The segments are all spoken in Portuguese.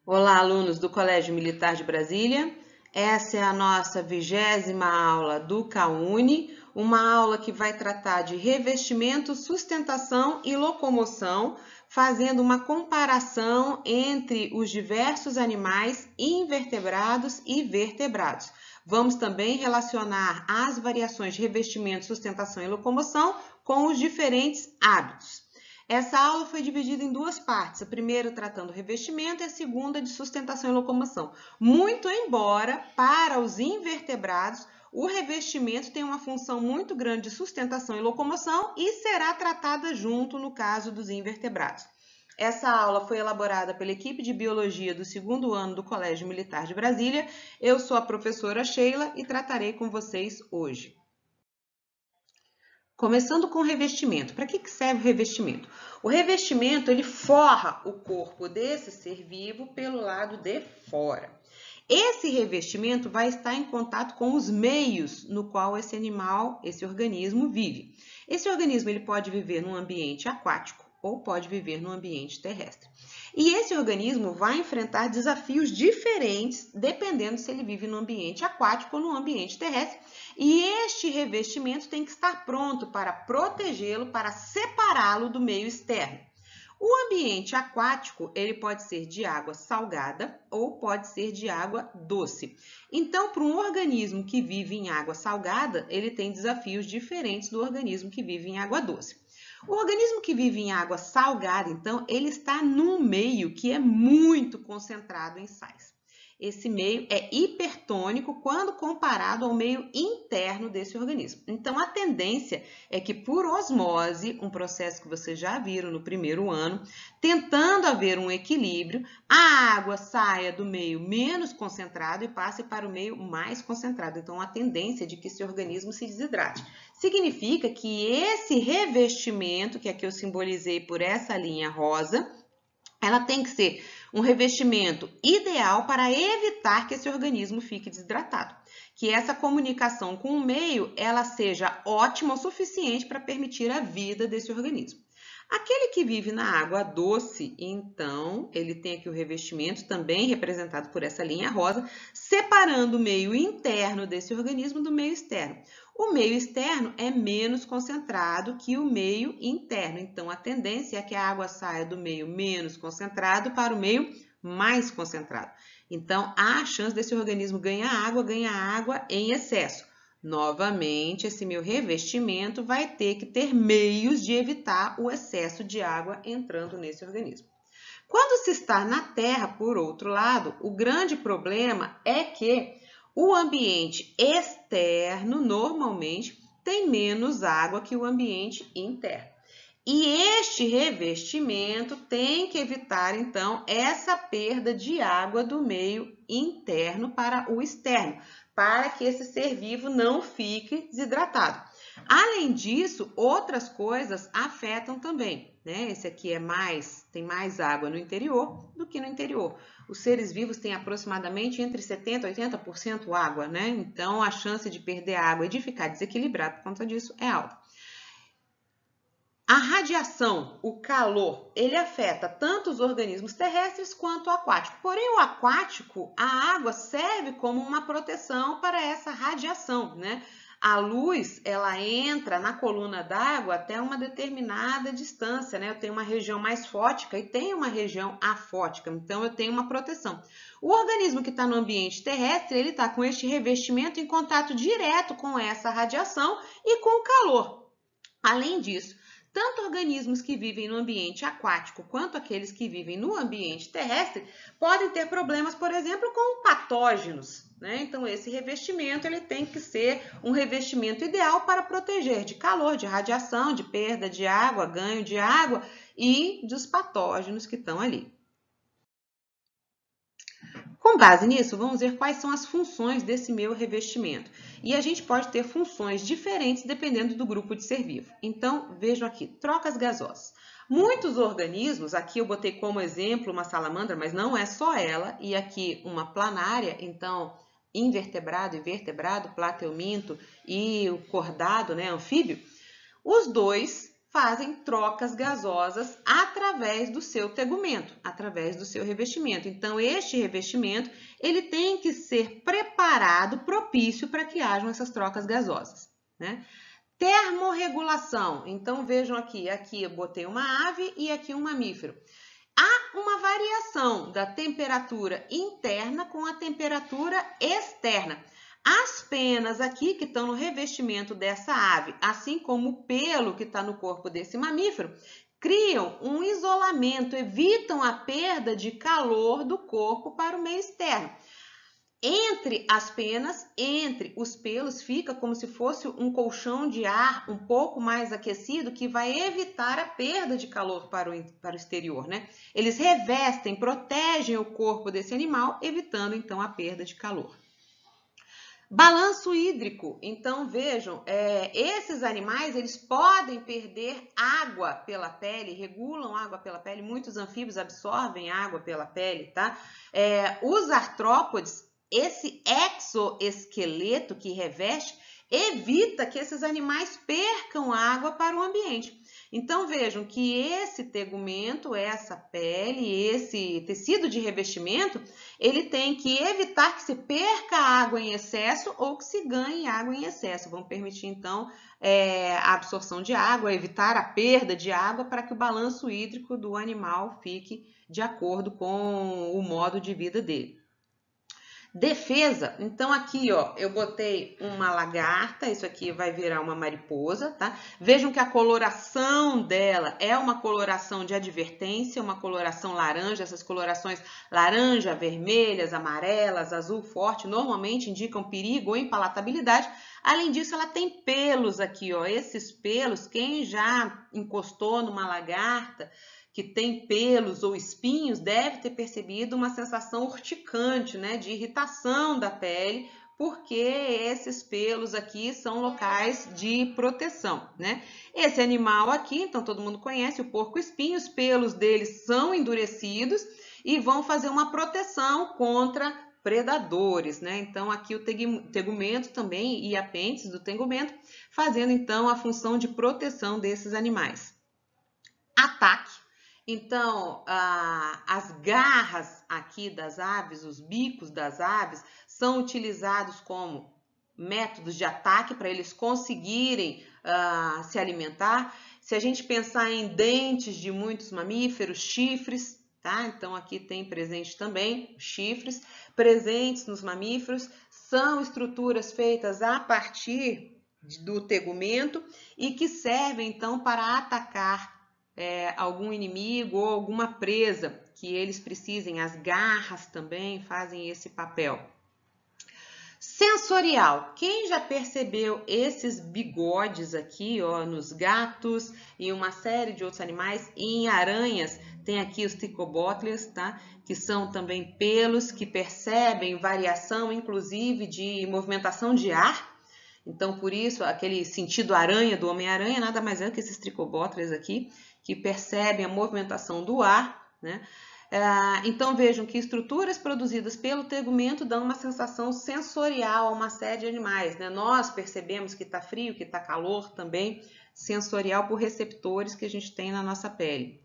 Olá, alunos do Colégio Militar de Brasília. Essa é a nossa 20ª aula do CAUNI, uma aula que vai tratar de revestimento, sustentação e locomoção, fazendo uma comparação entre os diversos animais invertebrados e vertebrados. Vamos também relacionar as variações de revestimento, sustentação e locomoção com os diferentes hábitos. Essa aula foi dividida em duas partes, a primeira tratando o revestimento e a segunda de sustentação e locomoção. Muito embora, para os invertebrados, o revestimento tem uma função muito grande de sustentação e locomoção e será tratada junto no caso dos invertebrados. Essa aula foi elaborada pela equipe de Biologia do 2º ano do Colégio Militar de Brasília. Eu sou a professora Sheila e tratarei com vocês hoje. Começando com o revestimento. Para que serve o revestimento? O revestimento ele forra o corpo desse ser vivo pelo lado de fora. Esse revestimento vai estar em contato com os meios no qual esse animal, esse organismo vive. Esse organismo ele pode viver num ambiente aquático ou pode viver num ambiente terrestre. E esse organismo vai enfrentar desafios diferentes dependendo se ele vive no ambiente aquático ou no ambiente terrestre. E este revestimento tem que estar pronto para protegê-lo, para separá-lo do meio externo. O ambiente aquático, ele pode ser de água salgada ou pode ser de água doce. Então, para um organismo que vive em água salgada, ele tem desafios diferentes do organismo que vive em água doce. O organismo que vive em água salgada, então, ele está num meio que é muito concentrado em sais. Esse meio é hipertônico quando comparado ao meio interno desse organismo. Então, a tendência é que por osmose, um processo que vocês já viram no primeiro ano, tentando haver um equilíbrio, a água saia do meio menos concentrado e passe para o meio mais concentrado. Então, a tendência é de que esse organismo se desidrate. Significa que esse revestimento, que aqui eu simbolizei por essa linha rosa, ela tem que ser um revestimento ideal para evitar que esse organismo fique desidratado. Que essa comunicação com o meio, ela seja ótima o suficiente para permitir a vida desse organismo. Aquele que vive na água doce, então, ele tem aqui o revestimento também representado por essa linha rosa, separando o meio interno desse organismo do meio externo. O meio externo é menos concentrado que o meio interno, então a tendência é que a água saia do meio menos concentrado para o meio mais concentrado. Então, há a chance desse organismo ganhar água em excesso. Novamente, esse meu revestimento vai ter que ter meios de evitar o excesso de água entrando nesse organismo. Quando se está na Terra, por outro lado, o grande problema é que o ambiente externo, normalmente, tem menos água que o ambiente interno. E este revestimento tem que evitar, então, essa perda de água do meio interno para o externo, para que esse ser vivo não fique desidratado. Além disso, outras coisas afetam também, né? Esse aqui tem mais água no interior do que no interior. Os seres vivos têm aproximadamente entre 70% e 80% água, né? Então, a chance de perder água e de ficar desequilibrado por conta disso é alta. A radiação, o calor, ele afeta tanto os organismos terrestres quanto o aquático. Porém, o aquático, a água serve como uma proteção para essa radiação, né? A luz, ela entra na coluna d'água até uma determinada distância, né? Eu tenho uma região mais fótica e tenho uma região afótica, então eu tenho uma proteção. O organismo que está no ambiente terrestre, ele está com este revestimento em contato direto com essa radiação e com o calor. Além disso, tanto organismos que vivem no ambiente aquático quanto aqueles que vivem no ambiente terrestre podem ter problemas, por exemplo, com patógenos, né? Então, esse revestimento ele tem que ser um revestimento ideal para proteger de calor, de radiação, de perda de água, ganho de água e dos patógenos que estão ali. Com base nisso, vamos ver quais são as funções desse meu revestimento. E a gente pode ter funções diferentes dependendo do grupo de ser vivo. Então, vejam aqui, trocas gasosas. Muitos organismos, aqui eu botei como exemplo uma salamandra, mas não é só ela, e aqui uma planária, então invertebrado e vertebrado, plateuminto e o cordado, né, anfíbio, os dois fazem trocas gasosas através do seu tegumento, através do seu revestimento. Então, este revestimento, ele tem que ser preparado, propício para que hajam essas trocas gasosas, né? Termorregulação. Então, vejam aqui eu botei uma ave e aqui um mamífero. Há uma variação da temperatura interna com a temperatura externa. As penas aqui que estão no revestimento dessa ave, assim como o pelo que está no corpo desse mamífero, criam um isolamento, evitam a perda de calor do corpo para o meio externo. Entre as penas, entre os pelos, fica como se fosse um colchão de ar um pouco mais aquecido que vai evitar a perda de calor para o exterior, né? Eles revestem, protegem o corpo desse animal, evitando então a perda de calor. Balanço hídrico. Então, vejam, esses animais, eles podem perder água pela pele, regulam água pela pele, muitos anfíbios absorvem água pela pele, tá? Os artrópodes, esse exoesqueleto que reveste, evita que esses animais percam água para o ambiente. Então, vejam que esse tegumento, essa pele, esse tecido de revestimento, ele tem que evitar que se perca água em excesso ou que se ganhe água em excesso. Vão permitir, então, a absorção de água, evitar a perda de água para que o balanço hídrico do animal fique de acordo com o modo de vida dele. Defesa, então aqui, ó, eu botei uma lagarta, isso aqui vai virar uma mariposa, tá? Vejam que a coloração dela é uma coloração de advertência, uma coloração laranja, essas colorações laranja, vermelhas, amarelas, azul forte, normalmente indicam perigo ou impalatabilidade. Além disso, ela tem pelos aqui, ó, esses pelos, quem já encostou numa lagarta que tem pelos ou espinhos, deve ter percebido uma sensação urticante, né, de irritação da pele, porque esses pelos aqui são locais de proteção, né? Esse animal aqui, então todo mundo conhece, o porco-espinho, os pelos deles são endurecidos e vão fazer uma proteção contra predadores, né? Então aqui o tegumento também e apêndice do tegumento, fazendo então a função de proteção desses animais. Ataque. Então, as garras aqui das aves, os bicos das aves, são utilizados como métodos de ataque para eles conseguirem se alimentar. Se a gente pensar em dentes de muitos mamíferos, chifres, tá? Então, aqui tem presente também chifres, presentes nos mamíferos, são estruturas feitas a partir do tegumento e que servem, então, para atacar algum inimigo ou alguma presa que eles precisem. As garras também fazem esse papel. Sensorial. Quem já percebeu esses bigodes aqui, ó, nos gatos e uma série de outros animais e em aranhas? Tem aqui os Trichobótlias, tá? Que são também pelos que percebem variação, inclusive de movimentação de ar. Então, por isso, aquele sentido aranha do Homem-Aranha nada mais é que esses Trichobótlias aqui, que percebem a movimentação do ar, né? Então, vejam que estruturas produzidas pelo tegumento dão uma sensação sensorial a uma série de animais, né? Nós percebemos que está frio, que está calor também, sensorial por receptores que a gente tem na nossa pele.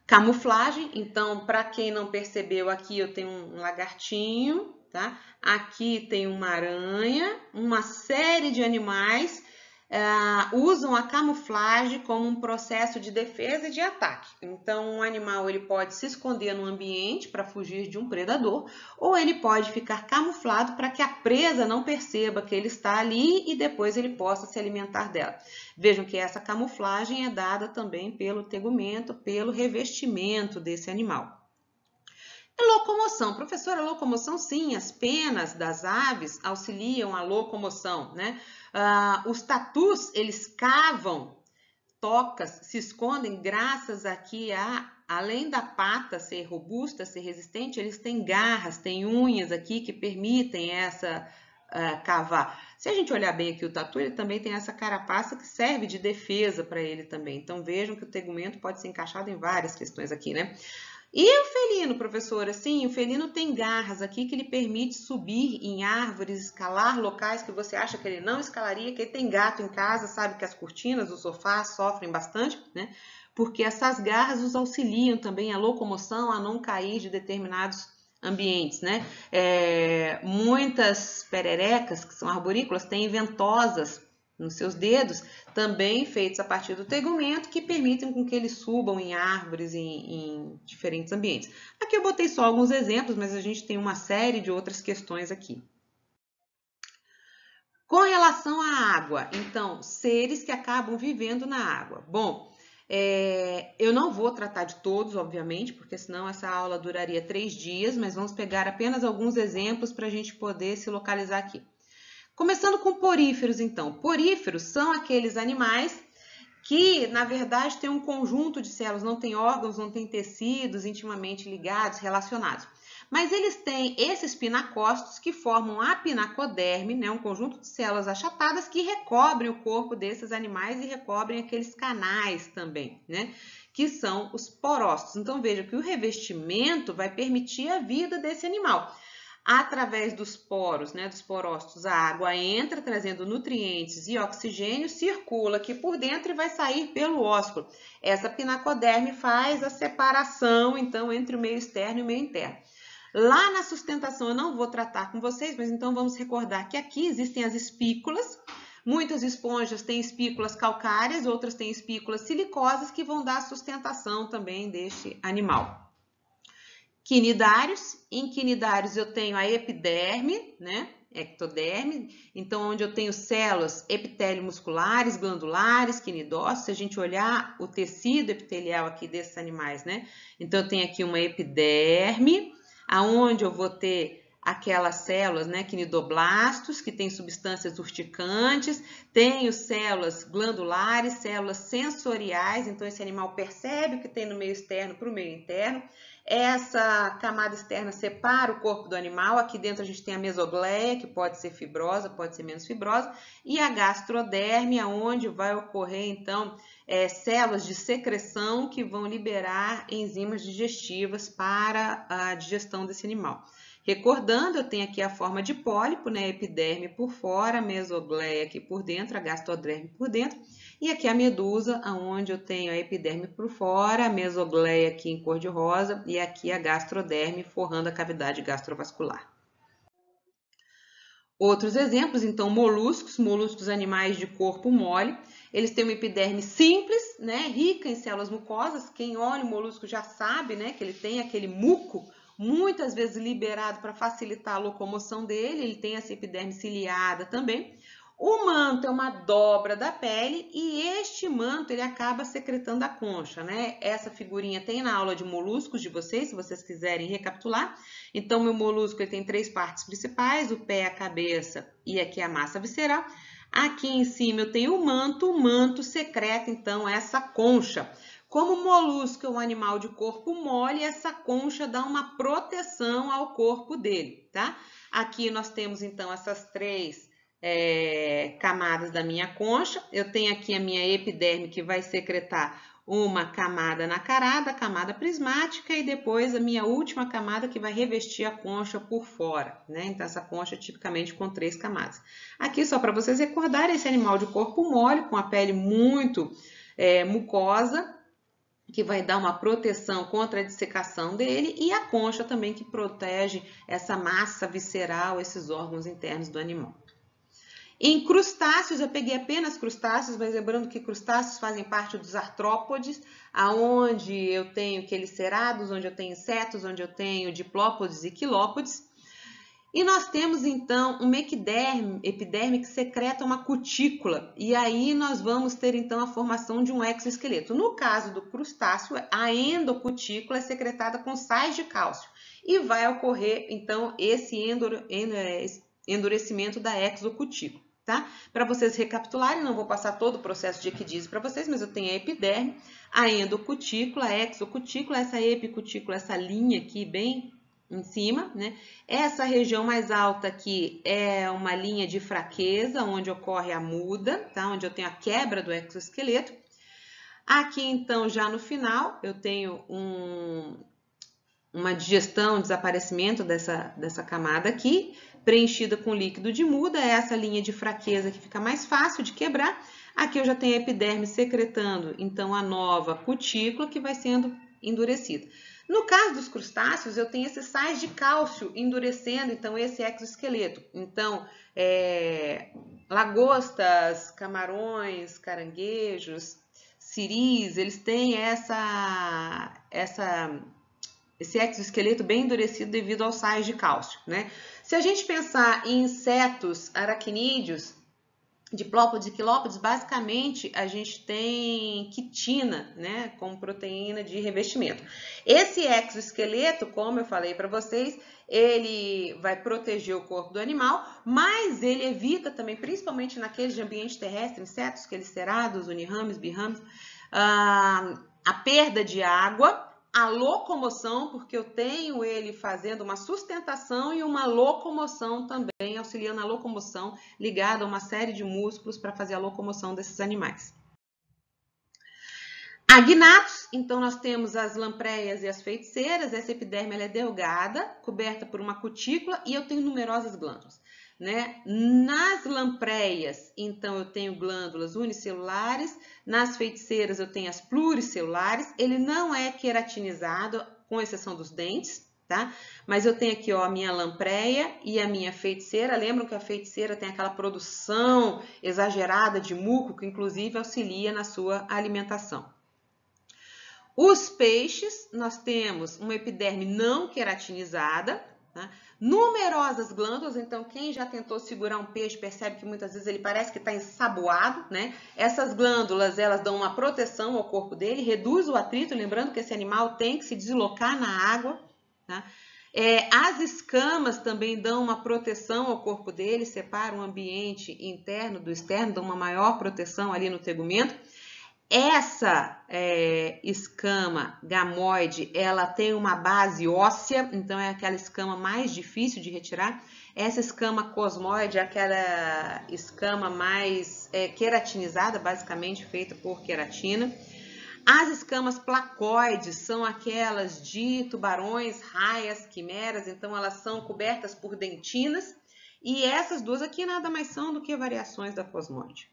Camuflagem, então, para quem não percebeu, aqui eu tenho um lagartinho, tá? Aqui tem uma aranha, uma série de animais usam a camuflagem como um processo de defesa e de ataque. Então, um animal ele pode se esconder no ambiente para fugir de um predador, ou ele pode ficar camuflado para que a presa não perceba que ele está ali e depois ele possa se alimentar dela. Vejam que essa camuflagem é dada também pelo tegumento, pelo revestimento desse animal. Locomoção. Professora, locomoção sim, as penas das aves auxiliam a locomoção, né? Os tatus, eles cavam tocas, se escondem graças aqui além da pata ser robusta, ser resistente, eles têm garras, têm unhas aqui que permitem essa cavar. Se a gente olhar bem aqui o tatu, ele também tem essa carapaça que serve de defesa para ele também. Então vejam que o tegumento pode ser encaixado em várias questões aqui, né? E o felino, professora? Sim, o felino tem garras aqui que lhe permite subir em árvores, escalar locais que você acha que ele não escalaria, que ele tem gato em casa, sabe que as cortinas, os sofás sofrem bastante, né? Porque essas garras os auxiliam também a locomoção, a não cair de determinados ambientes, né? Muitas pererecas, que são arborícolas, têm ventosas nos seus dedos, também feitos a partir do tegumento, que permitem com que eles subam em árvores, em diferentes ambientes. Aqui eu botei só alguns exemplos, mas a gente tem uma série de outras questões aqui. Com relação à água, então, seres que acabam vivendo na água. Bom, eu não vou tratar de todos, obviamente, porque senão essa aula duraria 3 dias, mas vamos pegar apenas alguns exemplos para a gente poder se localizar aqui. Começando com poríferos, então. Poríferos são aqueles animais que, na verdade, têm um conjunto de células, não tem órgãos, não tem tecidos intimamente ligados, relacionados. Mas eles têm esses pinacócitos que formam a pinacoderme, né, um conjunto de células achatadas que recobrem o corpo desses animais e recobrem aqueles canais também, né, que são os porócitos. Então, veja que o revestimento vai permitir a vida desse animal. Através dos poros, né, dos porócitos, a água entra trazendo nutrientes e oxigênio, circula aqui por dentro e vai sair pelo ósculo. Essa pinacoderme faz a separação, então, entre o meio externo e o meio interno. Lá na sustentação eu não vou tratar com vocês, mas então vamos recordar que aqui existem as espículas. Muitas esponjas têm espículas calcárias, outras têm espículas silicosas que vão dar sustentação também deste animal. Quinidários. Em quinidários eu tenho a epiderme, né? Ectoderme, então onde eu tenho células epitélio musculares, glandulares, quinidócitos. Se a gente olhar o tecido epitelial aqui desses animais, né? Então eu tenho aqui uma epiderme, aonde eu vou ter aquelas células, né, quinidoblastos, que tem substâncias urticantes, tenho células glandulares, células sensoriais, então esse animal percebe o que tem no meio externo para o meio interno. Essa camada externa separa o corpo do animal, aqui dentro a gente tem a mesogleia, que pode ser fibrosa, pode ser menos fibrosa, e a gastroderme, onde vai ocorrer, então, células de secreção que vão liberar enzimas digestivas para a digestão desse animal. Recordando, eu tenho aqui a forma de pólipo, né? Epiderme por fora, a mesogleia aqui por dentro, a gastroderme por dentro. E aqui a medusa, onde eu tenho a epiderme por fora, a mesogleia aqui em cor de rosa e aqui a gastroderme forrando a cavidade gastrovascular. Outros exemplos, então, moluscos animais de corpo mole. Eles têm uma epiderme simples, né? Rica em células mucosas. Quem olha o molusco já sabe, né? Que ele tem aquele muco muitas vezes liberado para facilitar a locomoção dele, ele tem essa epiderme ciliada também. O manto é uma dobra da pele e este manto ele acaba secretando a concha, né? Essa figurinha tem na aula de moluscos de vocês, se vocês quiserem recapitular. Então, meu molusco ele tem 3 partes principais, o pé, a cabeça e aqui a massa visceral. Aqui em cima eu tenho o manto secreta então essa concha. Como o molusco é um animal de corpo mole, essa concha dá uma proteção ao corpo dele, tá? Aqui nós temos, então, essas 3 camadas da minha concha. Eu tenho aqui a minha epiderme, que vai secretar uma camada nacarada, a camada prismática, e depois a minha última camada, que vai revestir a concha por fora, né? Então, essa concha tipicamente com 3 camadas. Aqui, só para vocês recordarem, esse animal de corpo mole, com a pele muito mucosa, que vai dar uma proteção contra a dissecação dele, e a concha também que protege essa massa visceral, esses órgãos internos do animal. Em crustáceos, eu peguei apenas crustáceos, mas lembrando que crustáceos fazem parte dos artrópodes, aonde eu tenho quelicerados, onde eu tenho insetos, onde eu tenho diplópodes e quilópodes. E nós temos, então, uma epiderme que secreta uma cutícula. E aí nós vamos ter, então, a formação de um exoesqueleto. No caso do crustáceo, a endocutícula é secretada com sais de cálcio. E vai ocorrer, então, esse endurecimento da exocutícula, tá? Para vocês recapitularem, não vou passar todo o processo de equidise para vocês, mas eu tenho a epiderme, a endocutícula, a exocutícula, essa epicutícula, essa linha aqui bem em cima, né? Essa região mais alta aqui é uma linha de fraqueza, onde ocorre a muda, tá? Onde eu tenho a quebra do exoesqueleto. Aqui, então, já no final, eu tenho uma digestão, desaparecimento dessa camada aqui, preenchida com líquido de muda, é essa linha de fraqueza que fica mais fácil de quebrar. Aqui eu já tenho a epiderme secretando, então, a nova cutícula que vai sendo endurecida. No caso dos crustáceos, eu tenho esses sais de cálcio endurecendo, então, esse exoesqueleto. Então, lagostas, camarões, caranguejos, siris, eles têm esse exoesqueleto bem endurecido devido aos sais de cálcio, né? Se a gente pensar em insetos aracnídeos, diplópodes e quilópodes, basicamente a gente tem quitina, né, como proteína de revestimento. Esse exoesqueleto, como eu falei para vocês, ele vai proteger o corpo do animal, mas ele evita também, principalmente naqueles de ambiente terrestre, insetos, quelicerados, unirames, birrames, a perda de água, a locomoção, porque eu tenho ele fazendo uma sustentação e uma locomoção também, auxiliando a locomoção, ligada a uma série de músculos para fazer a locomoção desses animais. Agnatos, então nós temos as lampreias e as feiticeiras. Essa epiderme ela é delgada, coberta por uma cutícula e eu tenho numerosas glândulas, né? Nas lampreias, então eu tenho glândulas unicelulares, nas feiticeiras eu tenho as pluricelulares. Ele não é queratinizado, com exceção dos dentes, tá? Mas eu tenho aqui, ó, a minha lampreia e a minha feiticeira. Lembram que a feiticeira tem aquela produção exagerada de muco que inclusive auxilia na sua alimentação. Os peixes, nós temos uma epiderme não queratinizada, tá? Numerosas glândulas, então quem já tentou segurar um peixe percebe que muitas vezes ele parece que está ensaboado, né? Essas glândulas, elas dão uma proteção ao corpo dele, reduz o atrito, lembrando que esse animal tem que se deslocar na água, tá? As escamas também dão uma proteção ao corpo dele, separam o ambiente interno do externo, dão uma maior proteção ali no tegumento. Essa escama gamoide, ela tem uma base óssea, então é aquela escama mais difícil de retirar. Essa escama cosmoide é aquela escama mais queratinizada, basicamente feita por queratina. As escamas placoides são aquelas de tubarões, raias, quimeras, então elas são cobertas por dentinas. E essas duas aqui nada mais são do que variações da cosmoide.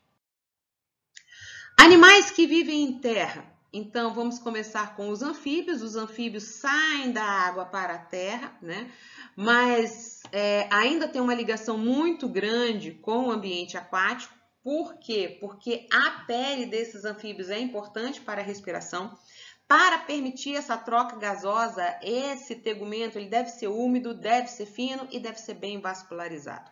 Animais que vivem em terra. Então, vamos começar com os anfíbios. Os anfíbios saem da água para a terra, né? Mas ainda tem uma ligação muito grande com o ambiente aquático. Por quê? Porque a pele desses anfíbios é importante para a respiração. Para permitir essa troca gasosa, esse tegumento ele deve ser úmido, deve ser fino e deve ser bem vascularizado.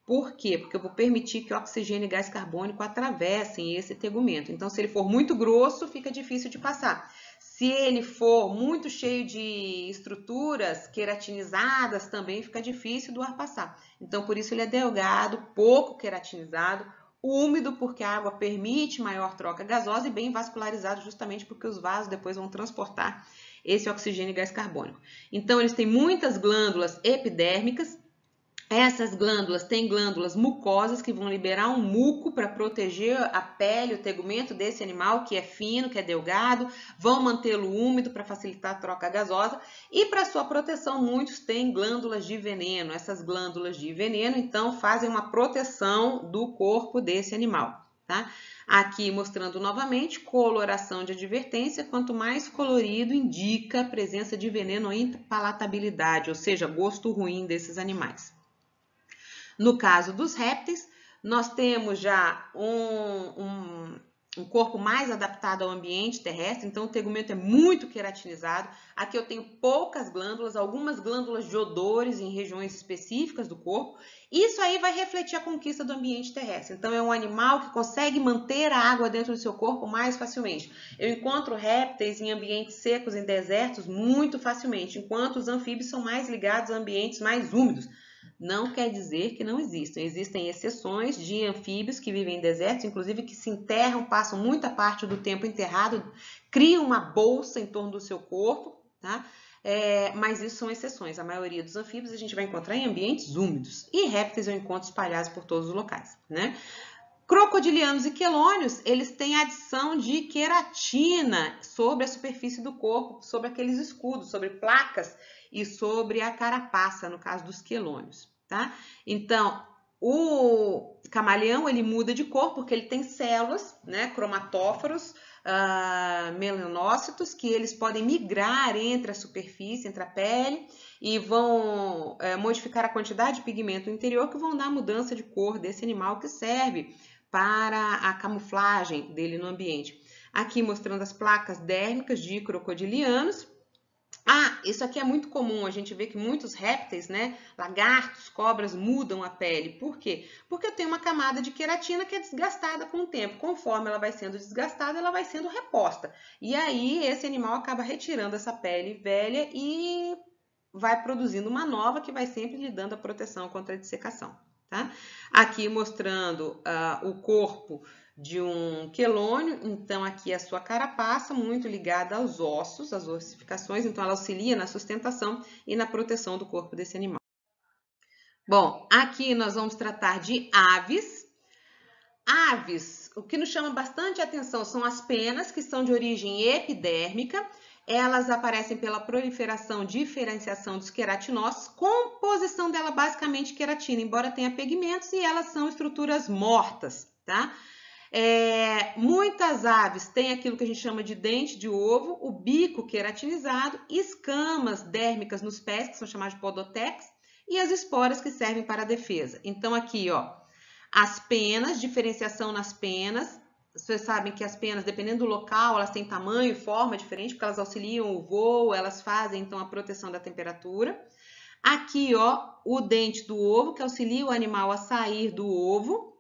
Por quê? Porque eu vou permitir que oxigênio e gás carbônico atravessem esse tegumento. Então, se ele for muito grosso, fica difícil de passar. Se ele for muito cheio de estruturas queratinizadas, também fica difícil do ar passar. Então, por isso ele é delgado, pouco queratinizado, úmido, porque a água permite maior troca gasosa e bem vascularizado, justamente porque os vasos depois vão transportar esse oxigênio e gás carbônico. Então, eles têm muitas glândulas epidérmicas. Essas glândulas têm glândulas mucosas que vão liberar um muco para proteger a pele, o tegumento desse animal que é fino, que é delgado, vão mantê-lo úmido para facilitar a troca gasosa e para sua proteção muitos têm glândulas de veneno. Essas glândulas de veneno então fazem uma proteção do corpo desse animal, tá? Aqui mostrando novamente coloração de advertência, quanto mais colorido indica a presença de veneno ou impalatabilidade, ou seja, gosto ruim desses animais. No caso dos répteis, nós temos já um corpo mais adaptado ao ambiente terrestre, então o tegumento é muito queratinizado. Aqui eu tenho poucas glândulas, algumas glândulas de odores em regiões específicas do corpo. Isso aí vai refletir a conquista do ambiente terrestre. Então é um animal que consegue manter a água dentro do seu corpo mais facilmente. Eu encontro répteis em ambientes secos, em desertos, muito facilmente, enquanto os anfíbios são mais ligados a ambientes mais úmidos. Não quer dizer que não existem. Existem exceções de anfíbios que vivem em desertos, inclusive que se enterram, passam muita parte do tempo enterrado, criam uma bolsa em torno do seu corpo, tá? Mas isso são exceções. A maioria dos anfíbios a gente vai encontrar em ambientes úmidos. E répteis eu encontro espalhados por todos os locais, né? Crocodilianos e quelônios, eles têm adição de queratina sobre a superfície do corpo, sobre aqueles escudos, sobre placas e sobre a carapaça, no caso dos quelônios, tá? Então, o camaleão, ele muda de cor porque ele tem células, né, cromatóforos, melanócitos, que eles podem migrar entre a superfície, entre a pele, e vão modificar a quantidade de pigmento interior, que vão dar mudança de cor desse animal, que serve para a camuflagem dele no ambiente. Aqui mostrando as placas dérmicas de crocodilianos. Isso aqui é muito comum, a gente vê que muitos répteis, né, lagartos, cobras, mudam a pele. Por quê? Porque tem uma camada de queratina que é desgastada com o tempo. Conforme ela vai sendo desgastada, ela vai sendo reposta. E aí, esse animal acaba retirando essa pele velha e vai produzindo uma nova que vai sempre lhe dando a proteção contra a dessecação. Tá? Aqui mostrando o corpo de um quelônio, então aqui a sua carapaça, muito ligada aos ossos, às ossificações, então ela auxilia na sustentação e na proteção do corpo desse animal. Bom, aqui nós vamos tratar de aves. Aves, o que nos chama bastante atenção são as penas, que são de origem epidérmica. Elas aparecem pela proliferação, diferenciação dos queratinócitos, composição dela basicamente queratina, embora tenha pigmentos, e elas são estruturas mortas, tá? Muitas aves têm aquilo que a gente chama de dente de ovo, o bico queratinizado, escamas dérmicas nos pés, que são chamadas de podotex, e as esporas que servem para a defesa. Então aqui, ó, as penas, diferenciação nas penas. Vocês sabem que as penas, dependendo do local, elas têm tamanho e forma diferente, porque elas auxiliam o voo, elas fazem, então, a proteção da temperatura. Aqui, ó, o dente do ovo, que auxilia o animal a sair do ovo.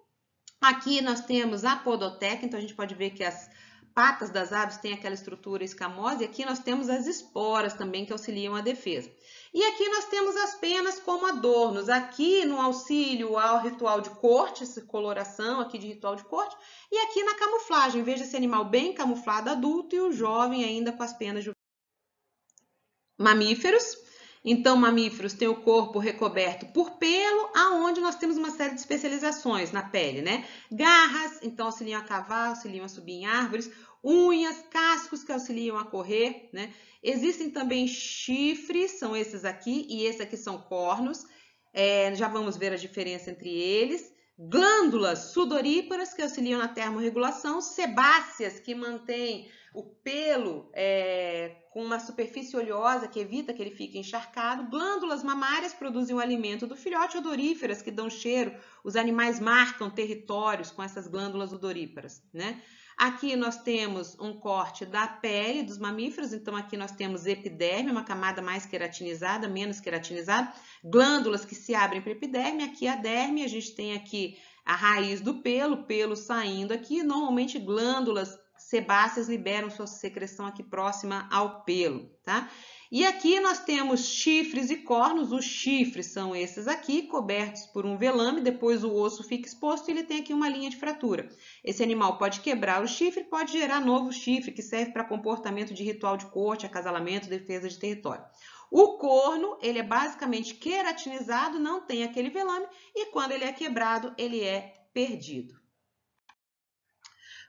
Aqui nós temos a podoteca, então a gente pode ver que as patas das aves têm aquela estrutura escamosa, e aqui nós temos as esporas também, que auxiliam a defesa. E aqui nós temos as penas como adornos, aqui no auxílio ao ritual de corte, essa coloração aqui de ritual de corte, e aqui na camuflagem, veja esse animal bem camuflado adulto e o jovem ainda com as penas juvenis. Mamíferos, então mamíferos têm o corpo recoberto por pelo, aonde nós temos uma série de especializações na pele, né? Garras, então auxiliam a cavar, auxiliam a subir em árvores, unhas, cascos que auxiliam a correr, né? Existem também chifres, são esses aqui, e esses aqui são cornos. Já vamos ver a diferença entre eles. Glândulas sudoríparas que auxiliam na termorregulação, sebáceas que mantêm o pelo com uma superfície oleosa que evita que ele fique encharcado. Glândulas mamárias produzem o alimento do filhote, odoríferas que dão cheiro. Os animais marcam territórios com essas glândulas odoríparas, né? Aqui nós temos um corte da pele dos mamíferos, então aqui nós temos epiderme, uma camada mais queratinizada, menos queratinizada, glândulas que se abrem para a epiderme, aqui a derme, a gente tem aqui a raiz do pelo, pelo saindo aqui, normalmente glândulas sebáceas liberam sua secreção aqui próxima ao pelo, tá? E aqui nós temos chifres e cornos. Os chifres são esses aqui, cobertos por um velame, depois o osso fica exposto e ele tem aqui uma linha de fratura. Esse animal pode quebrar o chifre, pode gerar novo chifre, que serve para comportamento de ritual de corte, acasalamento, defesa de território. O corno, ele é basicamente queratinizado, não tem aquele velame, e quando ele é quebrado, ele é perdido.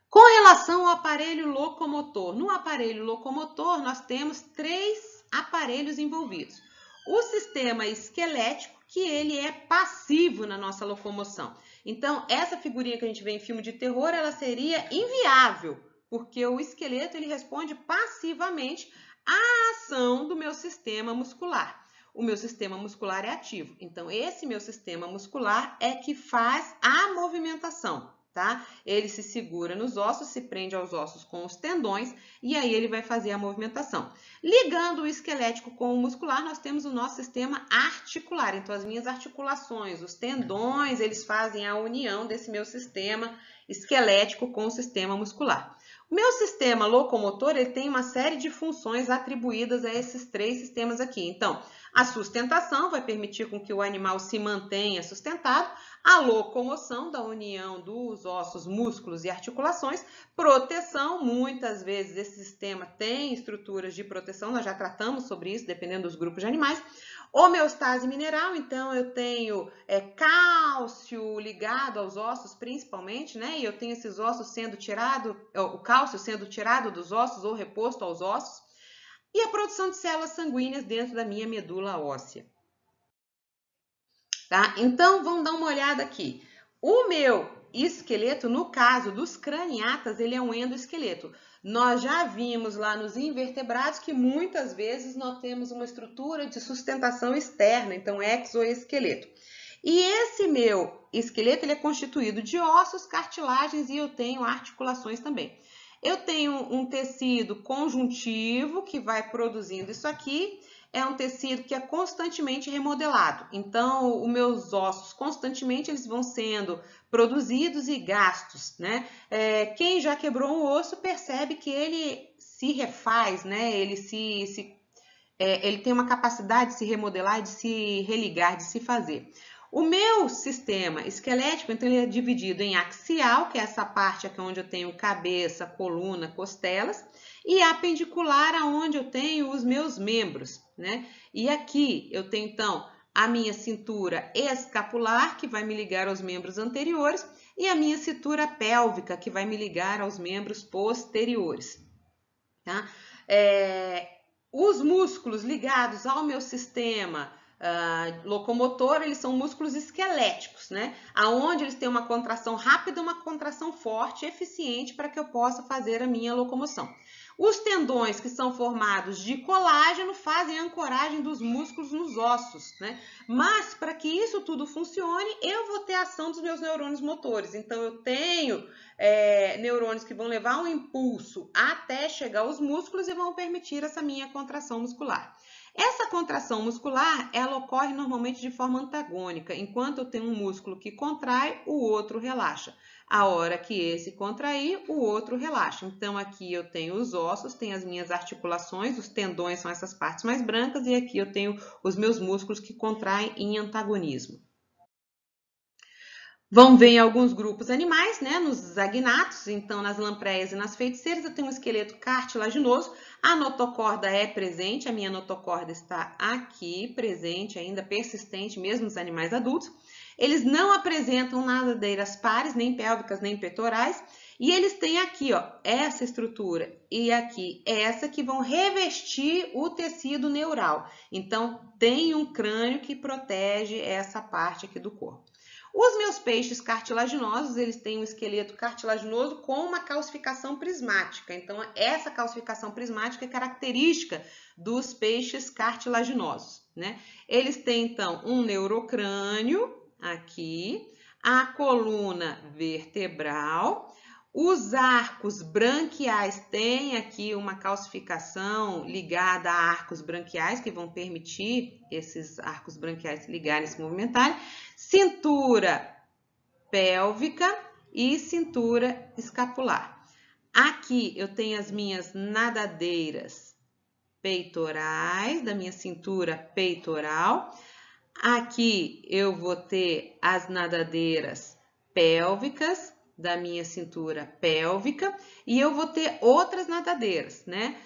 Com relação ao aparelho locomotor, no aparelho locomotor nós temos 3 aparelhos envolvidos. O sistema esquelético, que ele é passivo na nossa locomoção. Então, essa figurinha que a gente vê em filme de terror, ela seria inviável, porque o esqueleto ele responde passivamente à ação do meu sistema muscular. O meu sistema muscular é ativo, então esse meu sistema muscular é que faz a movimentação. Tá? Ele se segura nos ossos, se prende aos ossos com os tendões e aí ele vai fazer a movimentação. Ligando o esquelético com o muscular, nós temos o nosso sistema articular. Então, as minhas articulações, os tendões, eles fazem a união desse meu sistema esquelético com o sistema muscular. O meu sistema locomotor ele tem uma série de funções atribuídas a esses 3 sistemas aqui. Então, a sustentação vai permitir com que o animal se mantenha sustentado, a locomoção da união dos ossos, músculos e articulações, proteção, muitas vezes esse sistema tem estruturas de proteção, nós já tratamos sobre isso, dependendo dos grupos de animais. Homeostase mineral, então eu tenho cálcio ligado aos ossos principalmente, né? E eu tenho esses ossos sendo tirado, o cálcio sendo tirado dos ossos ou reposto aos ossos. E a produção de células sanguíneas dentro da minha medula óssea. Tá? Então, vamos dar uma olhada aqui. O meu esqueleto, no caso dos craniatas, ele é um endoesqueleto. Nós já vimos lá nos invertebrados que muitas vezes nós temos uma estrutura de sustentação externa, então exoesqueleto. E esse meu esqueleto ele é constituído de ossos, cartilagens e eu tenho articulações também. Eu tenho um tecido conjuntivo que vai produzindo isso aqui. É um tecido que é constantemente remodelado. Então, os meus ossos constantemente eles vão sendo produzidos e gastos, né? Quem já quebrou um osso percebe que ele se refaz, né? Ele tem uma capacidade de se remodelar, de se religar, de se fazer. O meu sistema esquelético, então, ele é dividido em axial, que é essa parte aqui onde eu tenho cabeça, coluna, costelas, e apendicular, aonde eu tenho os meus membros, né? E aqui eu tenho, então, a minha cintura escapular, que vai me ligar aos membros anteriores, e a minha cintura pélvica, que vai me ligar aos membros posteriores, tá? Os músculos ligados ao meu sistema locomotor, eles são músculos esqueléticos, né? Aonde eles têm uma contração rápida, uma contração forte, eficiente para que eu possa fazer a minha locomoção. Os tendões que são formados de colágeno fazem a ancoragem dos músculos nos ossos, né? Mas para que isso tudo funcione, eu vou ter a ação dos meus neurônios motores. Então eu tenho neurônios que vão levar um impulso até chegar aos músculos e vão permitir essa minha contração muscular. Essa contração muscular, ela ocorre normalmente de forma antagônica. Enquanto eu tenho um músculo que contrai, o outro relaxa. A hora que esse contrair, o outro relaxa. Então, aqui eu tenho os ossos, tenho as minhas articulações, os tendões são essas partes mais brancas, e aqui eu tenho os meus músculos que contraem em antagonismo. Vamos ver em alguns grupos animais, né? Nos agnatos, então nas lampreias e nas feiticeiras, eu tenho um esqueleto cartilaginoso. A notocorda é presente, a minha notocorda está aqui, presente, ainda persistente, mesmo nos animais adultos. Eles não apresentam nadadeiras pares, nem pélvicas, nem peitorais. E eles têm aqui, ó, essa estrutura e aqui essa que vão revestir o tecido neural. Então, tem um crânio que protege essa parte aqui do corpo. Os meus peixes cartilaginosos, eles têm um esqueleto cartilaginoso com uma calcificação prismática. Então, essa calcificação prismática é característica dos peixes cartilaginosos, né? Eles têm, então, um neurocrânio aqui, a coluna vertebral, os arcos branquiais têm aqui uma calcificação ligada a arcos branquiais, que vão permitir esses arcos branquiais se ligarem e se movimentarem. Cintura pélvica e cintura escapular. Aqui eu tenho as minhas nadadeiras peitorais, da minha cintura peitoral. Aqui eu vou ter as nadadeiras pélvicas, da minha cintura pélvica, e eu vou ter outras nadadeiras, né?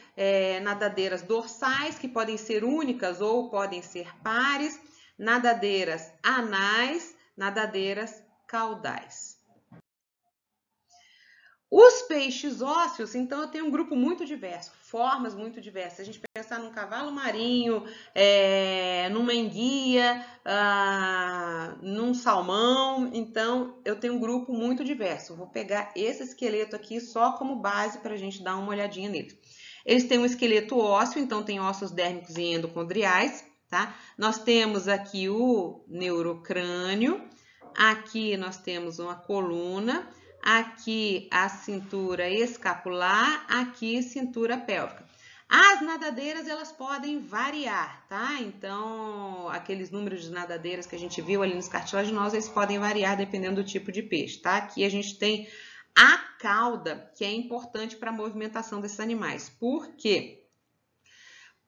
Nadadeiras dorsais, que podem ser únicas ou podem ser pares, nadadeiras anais, nadadeiras caudais. Os peixes ósseos, então, eu tenho um grupo muito diverso, formas muito diversas. Se a gente pensar num cavalo marinho, numa enguia, num salmão, então, eu tenho um grupo muito diverso. Vou pegar esse esqueleto aqui só como base para a gente dar uma olhadinha nele. Eles têm um esqueleto ósseo, então tem ossos dérmicos e endocondriais, tá? Nós temos aqui o neurocrânio, aqui nós temos uma coluna, aqui a cintura escapular, aqui cintura pélvica. As nadadeiras, elas podem variar, tá? Então, aqueles números de nadadeiras que a gente viu ali nos cartilaginosos, eles podem variar dependendo do tipo de peixe, tá? Aqui a gente tem a cauda que é importante para a movimentação desses animais. Por quê?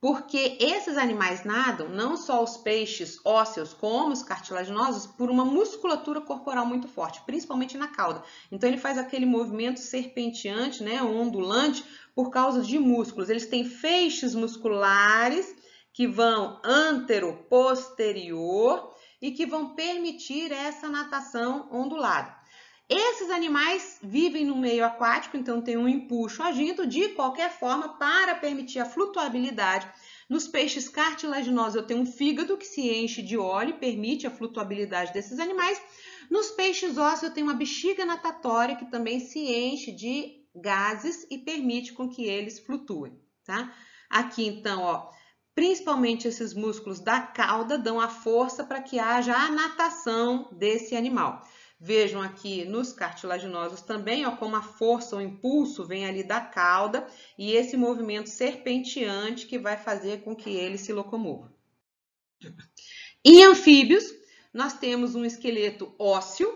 Porque esses animais nadam, não só os peixes ósseos como os cartilaginosos, por uma musculatura corporal muito forte, principalmente na cauda. Então ele faz aquele movimento serpenteante, né, ondulante, por causa de músculos. Eles têm feixes musculares que vão antero-posterior e que vão permitir essa natação ondulada. Esses animais vivem no meio aquático, então tem um empuxo agindo de qualquer forma para permitir a flutuabilidade. Nos peixes cartilaginosos eu tenho um fígado que se enche de óleo e permite a flutuabilidade desses animais. Nos peixes ósseos eu tenho uma bexiga natatória que também se enche de gases e permite com que eles flutuem, tá? Aqui então, ó, principalmente esses músculos da cauda dão a força para que haja a natação desse animal. Vejam aqui nos cartilaginosos também, ó, como a força, o impulso vem ali da cauda e esse movimento serpenteante que vai fazer com que ele se locomova. Em anfíbios, nós temos um esqueleto ósseo.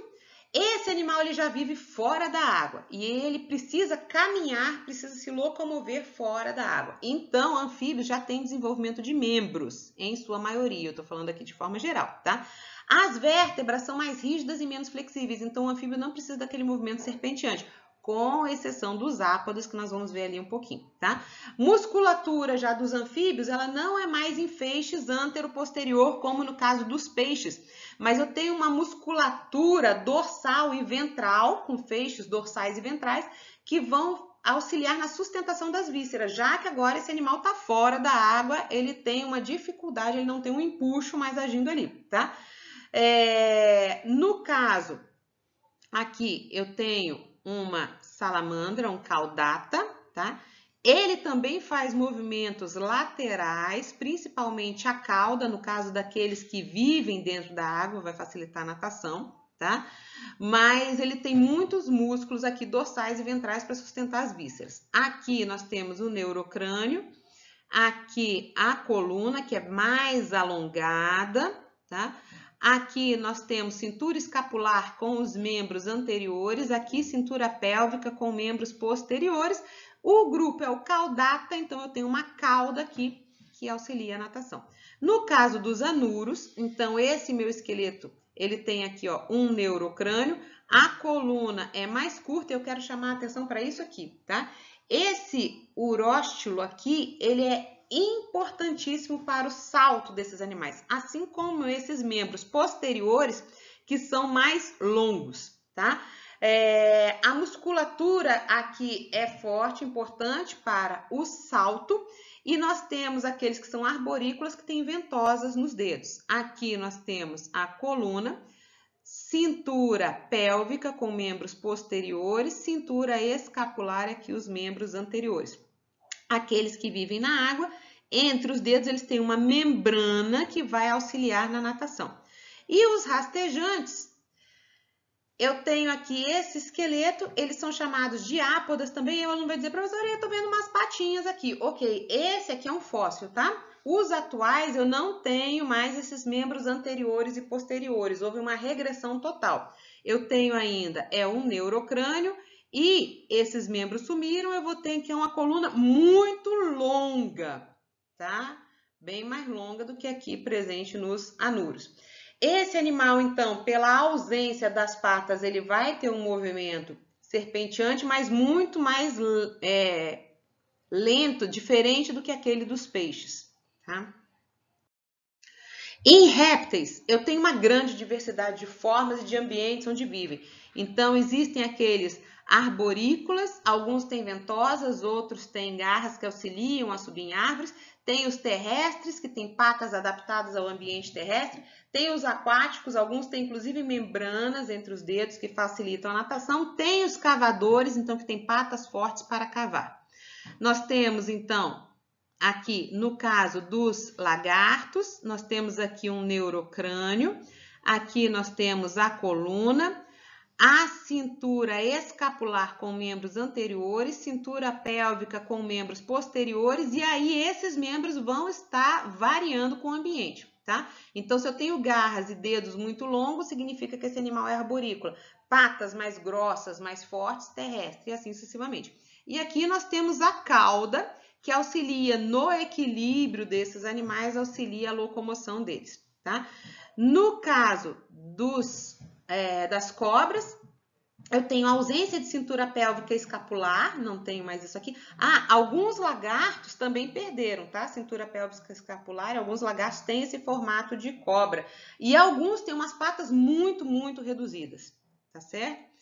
Esse animal ele já vive fora da água e ele precisa caminhar, precisa se locomover fora da água. Então, anfíbios já tem desenvolvimento de membros, em sua maioria. Eu estou falando aqui de forma geral, tá? As vértebras são mais rígidas e menos flexíveis, então o anfíbio não precisa daquele movimento serpenteante, com exceção dos ápodos, que nós vamos ver ali um pouquinho, tá? Musculatura já dos anfíbios, ela não é mais em feixes antero-posterior, como no caso dos peixes, mas eu tenho uma musculatura dorsal e ventral, com feixes dorsais e ventrais, que vão auxiliar na sustentação das vísceras, já que agora esse animal está fora da água, ele tem uma dificuldade, ele não tem um empuxo mais agindo ali, tá? No caso, aqui eu tenho uma salamandra, um caudata, tá? Ele também faz movimentos laterais, principalmente a cauda, no caso daqueles que vivem dentro da água, vai facilitar a natação, tá? Mas ele tem muitos músculos aqui dorsais e ventrais para sustentar as vísceras. Aqui nós temos o neurocrânio, aqui a coluna, que é mais alongada, tá? Aqui nós temos cintura escapular com os membros anteriores, aqui cintura pélvica com membros posteriores. O grupo é o caudata, então eu tenho uma cauda aqui que auxilia a natação. No caso dos anuros, então esse meu esqueleto, ele tem aqui, ó, um neurocrânio, a coluna é mais curta, eu quero chamar a atenção para isso aqui, tá? Esse uróstilo aqui, ele é importantíssimo para o salto desses animais, assim como esses membros posteriores que são mais longos, tá? A musculatura aqui é forte, importante para o salto, e nós temos aqueles que são arborícolas que têm ventosas nos dedos. Aqui nós temos a coluna, cintura pélvica com membros posteriores, cintura escapular aqui os membros anteriores. Aqueles que vivem na água, entre os dedos eles têm uma membrana que vai auxiliar na natação. E os rastejantes, eu tenho aqui esse esqueleto, eles são chamados de ápodas também. Eu não vou dizer, professora, eu tô vendo umas patinhas aqui. Ok, esse aqui é um fóssil, tá? Os atuais eu não tenho mais esses membros anteriores e posteriores, houve uma regressão total. Eu tenho ainda um neurocrânio, e esses membros sumiram, eu vou ter aqui uma coluna muito longa, tá? Bem mais longa do que aqui presente nos anuros. Esse animal, então, pela ausência das patas, ele vai ter um movimento serpenteante, mas muito mais lento, diferente do que aquele dos peixes, tá? Em répteis, eu tenho uma grande diversidade de formas e de ambientes onde vivem. Então, existem aqueles arborícolas, alguns têm ventosas, outros têm garras que auxiliam a subir em árvores. Tem os terrestres, que têm patas adaptadas ao ambiente terrestre. Tem os aquáticos, alguns têm inclusive membranas entre os dedos que facilitam a natação. Tem os cavadores, então, que têm patas fortes para cavar. Nós temos, então, aqui, no caso dos lagartos, nós temos aqui um neurocrânio. Aqui nós temos a coluna. a cintura escapular com membros anteriores, cintura pélvica com membros posteriores, e aí esses membros vão estar variando com o ambiente, tá? Então, se eu tenho garras e dedos muito longos, significa que esse animal é arborícola. Patas mais grossas, mais fortes, terrestre, e assim sucessivamente. E aqui nós temos a cauda, que auxilia no equilíbrio desses animais, auxilia a locomoção deles, tá? No caso das cobras, eu tenho ausência de cintura pélvica escapular, não tenho mais isso aqui. Alguns lagartos também perderam, tá? Cintura pélvica escapular, alguns lagartos têm esse formato de cobra. E alguns têm umas patas muito, muito reduzidas, tá certo?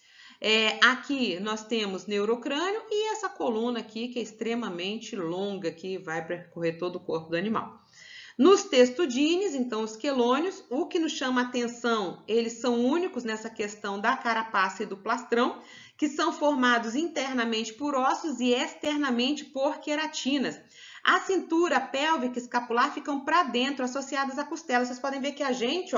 Aqui nós temos neurocrânio e essa coluna aqui, que é extremamente longa, que vai percorrer todo o corpo do animal. Nos testudines, então os quelônios, o que nos chama a atenção, eles são únicos nessa questão da carapaça e do plastrão, que são formados internamente por ossos e externamente por queratinas. A cintura pélvica e escapular ficam para dentro, associadas à costela. Vocês podem ver que a gente,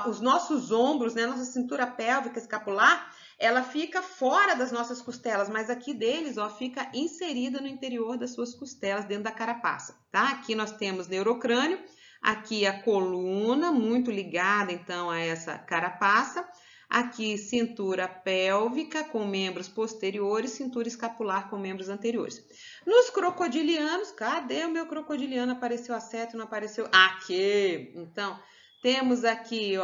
os nossos ombros, né, nossa cintura pélvica e escapular, ela fica fora das nossas costelas, mas aqui deles, fica inserida no interior das suas costelas, dentro da carapaça, tá? Aqui nós temos neurocrânio, aqui a coluna, muito ligada, então, a essa carapaça. Aqui, cintura pélvica com membros posteriores, cintura escapular com membros anteriores. Nos crocodilianos, cadê o meu crocodiliano? Apareceu a seta, não apareceu? Aqui! Então, temos aqui,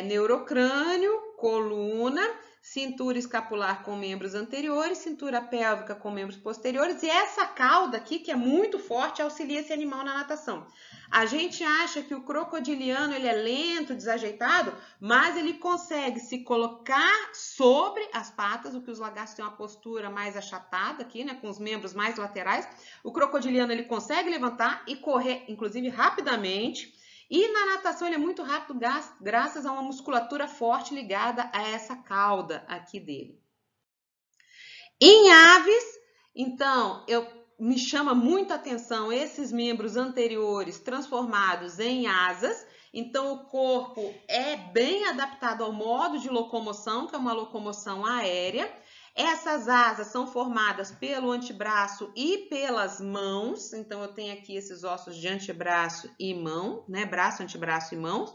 neurocrânio, coluna, cintura escapular com membros anteriores, cintura pélvica com membros posteriores, e essa cauda aqui, que é muito forte, auxilia esse animal na natação. A gente acha que o crocodiliano ele é lento, desajeitado, mas ele consegue se colocar sobre as patas, o que os lagartos têm uma postura mais achatada aqui, né, com os membros mais laterais. O crocodiliano ele consegue levantar e correr, inclusive rapidamente. E na natação ele é muito rápido graças a uma musculatura forte ligada a essa cauda aqui dele. Em aves, então, me chama muito a atenção esses membros anteriores transformados em asas. Então, o corpo é bem adaptado ao modo de locomoção, que é uma locomoção aérea. Essas asas são formadas pelo antebraço e pelas mãos. Então, eu tenho aqui esses ossos de antebraço e mão, né? Braço, antebraço e mãos.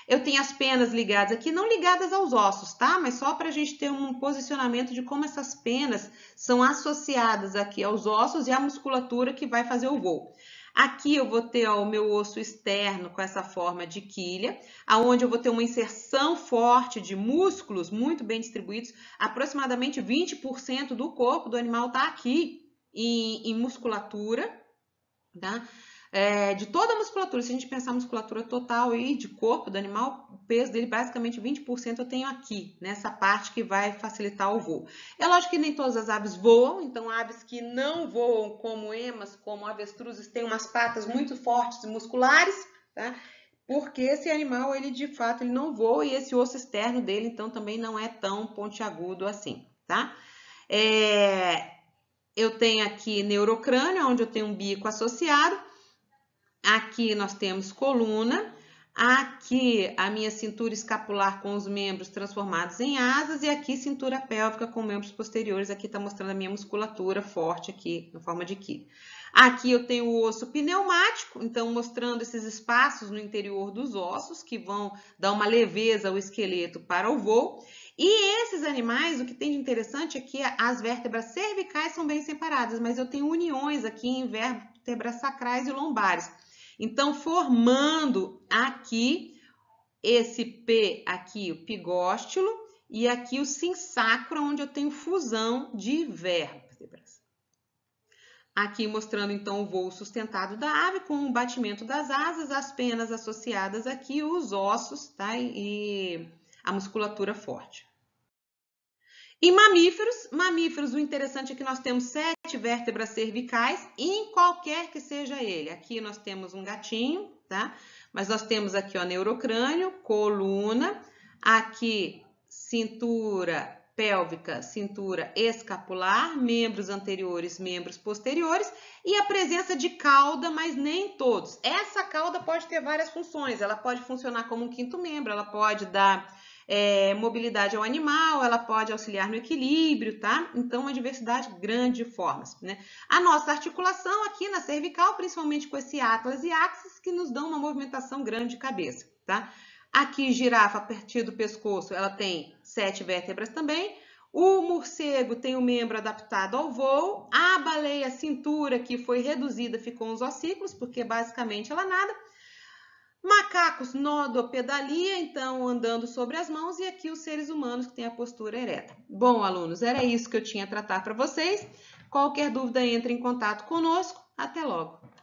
Eu tenho as penas ligadas aqui, não ligadas aos ossos, tá? Mas só para a gente ter um posicionamento de como essas penas são associadas aqui aos ossos e à musculatura que vai fazer o voo. Aqui eu vou ter o meu osso externo com essa forma de quilha, aonde eu vou ter uma inserção forte de músculos muito bem distribuídos. Aproximadamente 20% do corpo do animal está aqui em musculatura, tá? De toda a musculatura, se a gente pensar a musculatura total aí de corpo do animal, o peso dele basicamente 20% eu tenho aqui, nessa parte que vai facilitar o voo. É lógico que nem todas as aves voam, então aves que não voam como emas, como avestruzes, têm umas patas muito fortes e musculares, tá? Porque esse animal, ele de fato, ele não voa e esse osso externo dele, então, também não é tão pontiagudo assim, tá? Eu tenho aqui neurocrânio, onde eu tenho um bico associado. Aqui nós temos coluna, aqui a minha cintura escapular com os membros transformados em asas e aqui cintura pélvica com membros posteriores. Aqui está mostrando a minha musculatura forte aqui, na forma de quilha. Aqui eu tenho o osso pneumático, então mostrando esses espaços no interior dos ossos que vão dar uma leveza ao esqueleto para o voo. E esses animais, o que tem de interessante é que as vértebras cervicais são bem separadas, mas eu tenho uniões aqui em vértebras sacrais e lombares. Então, formando aqui esse P aqui, o pigóstilo, e aqui o sinsacro, onde eu tenho fusão de vértebras. Aqui mostrando, então, o voo sustentado da ave com o batimento das asas, as penas associadas aqui, os ossos, tá? E a musculatura forte. E mamíferos, o interessante é que nós temos 7 vértebras cervicais em qualquer que seja ele. Aqui nós temos um gatinho, tá? Mas nós temos aqui, neurocrânio, coluna, aqui cintura pélvica, cintura escapular, membros anteriores, membros posteriores e a presença de cauda, mas nem todos. Essa cauda pode ter várias funções, ela pode funcionar como um quinto membro, ela pode dar mobilidade ao animal, ela pode auxiliar no equilíbrio, tá? Então, uma diversidade grande de formas, né? A nossa articulação aqui na cervical, principalmente com esse atlas e axis, que nos dão uma movimentação grande de cabeça, tá? Aqui, girafa, a partir do pescoço, ela tem 7 vértebras também. O morcego tem um membro adaptado ao voo. A baleia, a cintura, que foi reduzida, ficou uns ossículos, porque basicamente ela nada. Macacos, nodopedalia, então andando sobre as mãos, e aqui os seres humanos que têm a postura ereta. Bom, alunos, era isso que eu tinha a tratar para vocês. Qualquer dúvida, entre em contato conosco. Até logo!